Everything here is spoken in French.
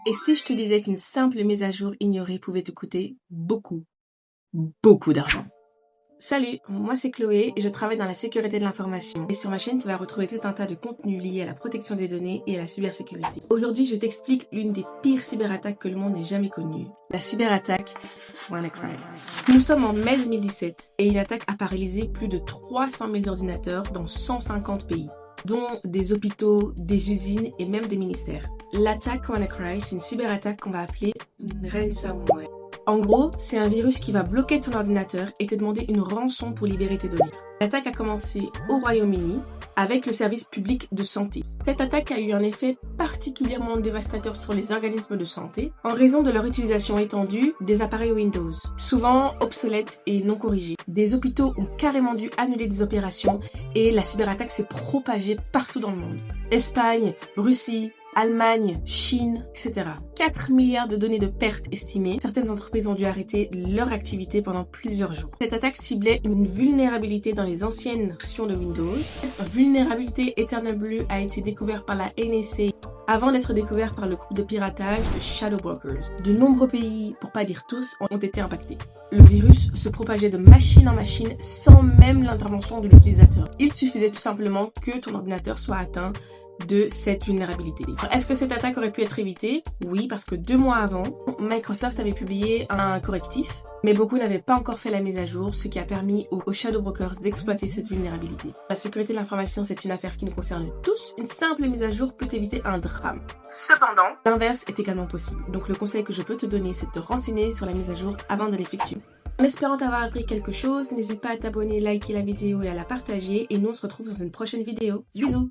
Et si je te disais qu'une simple mise à jour ignorée pouvait te coûter beaucoup, beaucoup d'argent? Salut, moi c'est Chloé et je travaille dans la sécurité de l'information. Et sur ma chaîne, tu vas retrouver tout un tas de contenus liés à la protection des données et à la cybersécurité. Aujourd'hui, je t'explique l'une des pires cyberattaques que le monde n'ait jamais connue. La cyberattaque WannaCry. Nous sommes en mai 2017 et une attaque a paralysé plus de 300 000 ordinateurs dans 150 pays, dont des hôpitaux, des usines et même des ministères. L'attaque WannaCry, c'est une cyberattaque qu'on va appeler ransomware. En gros, c'est un virus qui va bloquer ton ordinateur et te demander une rançon pour libérer tes données. L'attaque a commencé au Royaume-Uni avec le service public de santé. Cette attaque a eu un effet particulièrement dévastateur sur les organismes de santé en raison de leur utilisation étendue des appareils Windows, souvent obsolètes et non corrigés. Des hôpitaux ont carrément dû annuler des opérations et la cyberattaque s'est propagée partout dans le monde. Espagne, Russie, Allemagne, Chine, etc. 4 milliards de données de pertes estimées. Certaines entreprises ont dû arrêter leur activité pendant plusieurs jours. Cette attaque ciblait une vulnérabilité dans les anciennes versions de Windows. Cette vulnérabilité Eternal Blue a été découverte par la NSA avant d'être découvert par le groupe de piratage de Shadow Brokers. De nombreux pays, pour pas dire tous, ont été impactés. Le virus se propageait de machine en machine sans même l'intervention de l'utilisateur. Il suffisait tout simplement que ton ordinateur soit atteint de cette vulnérabilité. Est-ce que cette attaque aurait pu être évitée? Oui, parce que 2 mois avant, Microsoft avait publié un correctif, mais beaucoup n'avaient pas encore fait la mise à jour, ce qui a permis aux Shadow Brokers d'exploiter cette vulnérabilité. La sécurité de l'information, c'est une affaire qui nous concerne tous. Une simple mise à jour peut éviter un drame. Cependant, l'inverse est également possible. Donc le conseil que je peux te donner, c'est de te renseigner sur la mise à jour avant de l'effectuer. En espérant t'avoir appris quelque chose, n'hésite pas à t'abonner, liker la vidéo et à la partager. Et nous, on se retrouve dans une prochaine vidéo. Bisous!